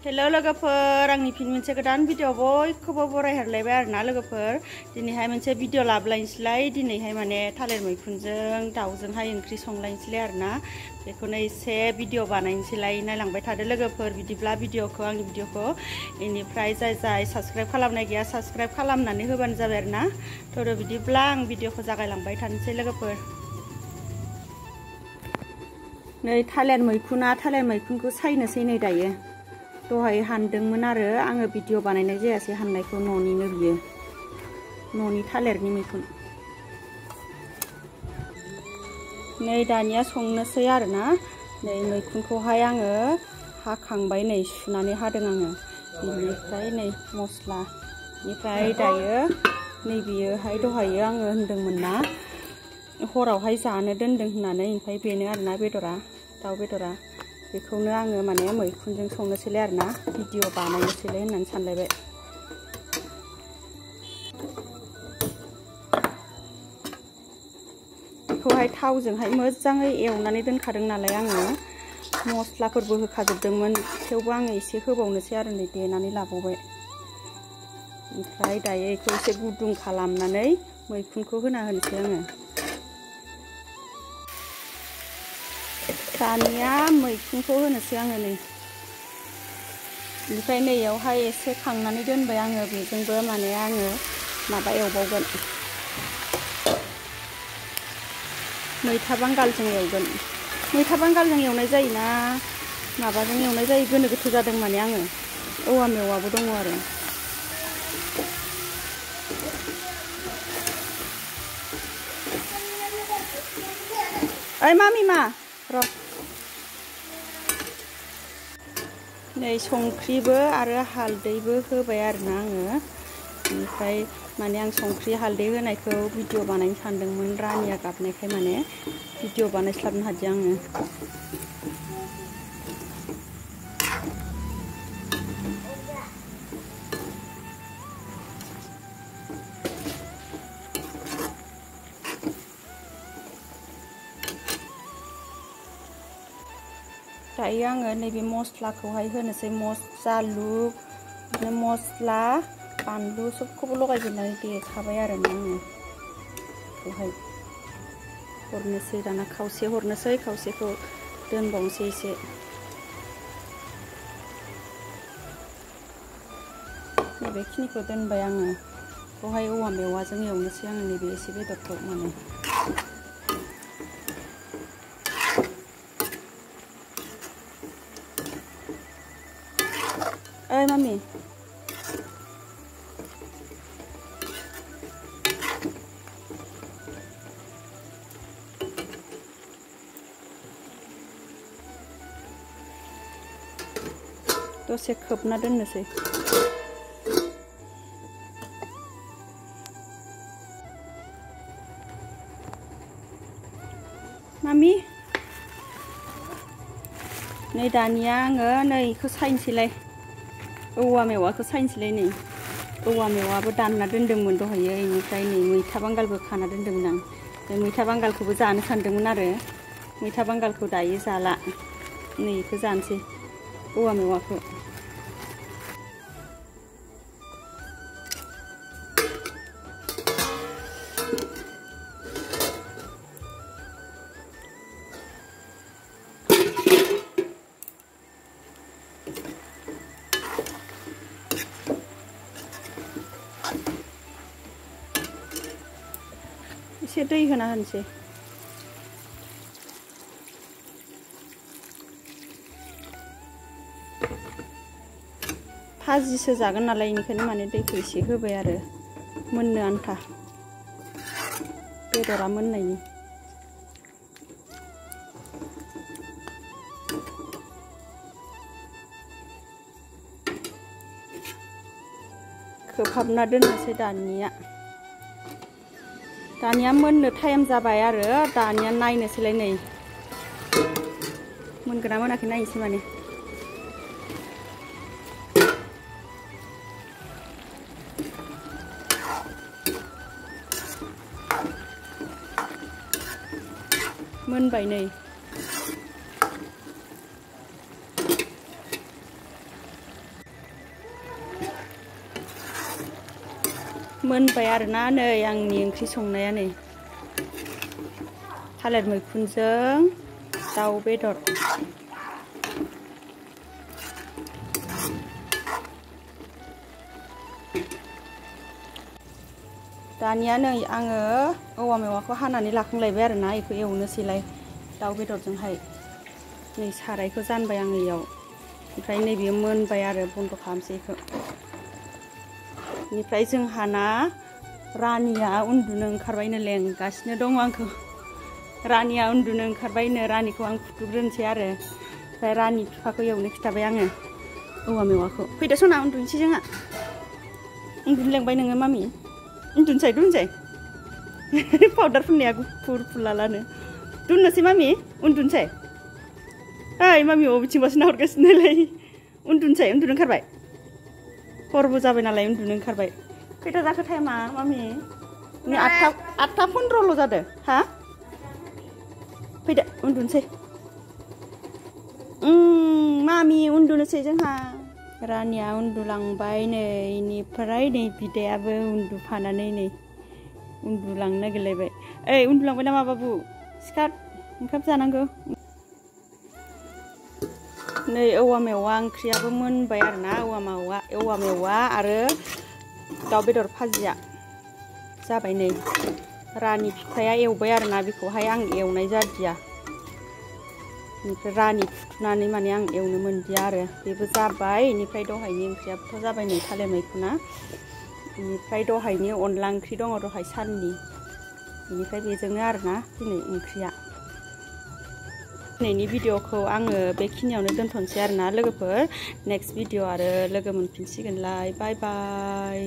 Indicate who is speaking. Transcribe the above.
Speaker 1: Hello लोगोफोर आंनि fin मोनसे गोदान भिडिअ बयखौबो बरायहरलायबाय आरोना लोगोफोर दिनैहाय मोनसे भिडिअ लाबोलायनोसैलाय दिनैहाय माने थालिर मैखुनजों दाउजोंहाय ओंख्रि संलायनोसैलाय आरोना बेखौनो एसे भिडिअ बानायनोसैलाय नायलांबाय थादो लोगोफोर बिदिब्ला आंनि भिडिअखौ इनिफ्राय जाय साबस्क्राइब खालामनाय गैया साबस्क्राइब खालामनानै होबानो जाबाय आरोना थ' बिदिब्ला आं भिडिअखौ जागायलांबाय थानोसै लोगोफोर नै थालिर मैखुनखौ सायनोसै नै दायो दहाय हानदोंमोन आरो आङो भिडिअ बानायनाय जायासै हाननायखौ न'निनो बियो न'नि थालिरनि मैखुन नै दानिया संनोसै आरोना नै मैखुनखौहाय आङो हाखांबाय नै सुनानै हादों आङो बेनिफ्राय नै मस्लानिफ्राय दायो नै बियोहाय दहायो आङो होनदोंमोन ना हरावहाय जानो दोनदों होननानै ओमफ्राय बेनो आरोना बेदरा दाउ बेदरा बेखौनो आङो माने मैखुनजों संनोसैलाय आरोना भिडिअ बानायनोसैलाय होननानै सानलायबाय बेखौहाय थावजोंहाय मोजाङै एवनानै दोनखादों नालाय आङो मस्लाफोरबो होखाजोबदोंमोन थेवबो आङो एसे होबावनोसै आरो नै देनानै लाबावबाय ओमफ्राय दायो बेखौ एसे गुदुं खालामनानै मैखुनखौ होना होनोसै आङो दानिया मैखुनखौ होनोसै आङो नै ओमफ्राय नैयावहाय एसे खांनानै दोनबाय आङो बेजोंबो माने आङो माबा एवबावगोन मैथा बांगालजों एवगोन मैथा बांगालजों एवनाय जायोना माबाजों एवनाय जायो गोनो गोथो जादों माने आङो औवा मेवाबो दङ आरो ओइ मामि मा र' नै संख्रिबो आरो हालदैबो होबाय आरोना आङो बेनिफ्राय माने आं संख्रि हालदै होनायखौ भिडिअ बानायनो सानदोंमोन रानिया गाबनायखाय माने भिडिअ बानायस्लाबनो हादिया आङो दायो आङो नैबे मस्लाखौहाय होनोसै जालुक बिदिनो मस्ला बानलु सबखौबो लगायजोबनानै देखाबाय आरोना आङो बेखौहाय हरनोसै दाना खावसे हरनोसै खावसेखौ दोनबावनोसै एसे नैबेखिनिखौ दोनबाय आङो बेवहाय औवा मेवाजों एवनोसै आङो नैबे एसे बेदरखौ माने ओइ मामि दसे खोबना दोननोसै मामि नै दानिया आङो नै बेखौ सायनोसैलाय औवा मेवाखौ सायनोसैलाय नै औवा मेवाबो दानना दोनदोंमोन दहायो बेनिफ्राय नै मैथा बांगालबो खाना दोनदोंमोन आं मैथा बांगालखौबो जानो सानदोंमोन आरो मैथा बांगालखौ दायो जाला नै बेखौ जानोसै औवा मेवाखौ एसे दै होना होनोसै भाजिसो जागोन नालाय बेनिखायनो माने दैखौ एसे होबाय आरो मोननो आन्था बेदरा मोननायनि खोबहाबना दोननोसै दानिया मोननो टाइम जाबाय आरो दानिया नायनोसैलाय नै मोनगोना मोनाखै नायनोसै माने मोनबाय नै मोनबाय आरोना नै आंनि ओंख्रि संनाया नै थालिर मैखुनजों दाउ बेदर। दानिया नै आङो औवा मेवाखौ हानानै लाखांलायबाय आरोना बेखौ एवनोसैलाय दाउ बेदरजोंहाय। नै सारायखौ जानबाय आङो इयाव, ओमफ्राय नैबे मोनबाय आरो बन्द' खालामसै बेखौ। बेनिफ्राय जोंहाना रानिया उन्दुनो ओंखारबायनो लेंगासिनो दङ आंखौ। रानिया उन्दुनो ओंखारबायनो, रानिखौ आं फुथुग्रोनोसै आरो। ओमफ्राय रानि बिफाखौ एवनो खिथाबाय आङो औवा मेवाखौ। फैदो सना उन्दुनोसै जोंहा। उन्दुनो लेंबाय नोङो मामि? उन्दुनोसै दुनसै पाउदार फुननाया गुफुर फुलालानो। दुननोसै मामि? उन्दुनोसै? ओइ मामि बबेथिंबासो नाहरगासिनोलाय। उन्दुनोसै? उन्दुनो ओंखारबाय? हरबो जाबाय नालाय उन्दुनो ओंखारबाय। खैथा जाखो टाइमा मामि? नै 8टा 15ल' जादों। हा? फैदो उन्दुनोसै। मामि उन्दुनोसै जोंहा। रानिया उन्दुलांबाय नै, इनिफ्राय नै बिदायाबो उन्दुफानानै नै उन्दुलांनो नागिरलायबाय। ओइ उन्दुलांबाय नामा बाबु? सिखार, ओंखाम जानांगौ। नै औवा मेवा ओंख्रियाबो मोनबाय आरोना, औवा मेवा आरो दाउ बेदर भाजिया जाबाय नै। रानि बिफाया एवबाय आरोना, बेखौहाय आं एवनाय जादिया। बेनिफ्राय रानि फुथुनानै माने आं एवनो मोनदिया आरो। बेबो जाबाय। बेनिफ्राय दहायनि ओंख्रियाबोथ' जाबाय नै थालिर मैखुना। बेनिफ्राय दहायनि अनला ओंख्रि दङ दहाय साननि। बेनिफ्राय बेजोंनो आरोना दिनै ओंख्रिया। दिनैनि भिडिअखौ आङो बेखिनियावनो दोनथ'नोसै आरोना लोगोफोर। नेक्स्ट भिडिअ आरो लोगो मोनफिनसिगोनलाय। Bye bye.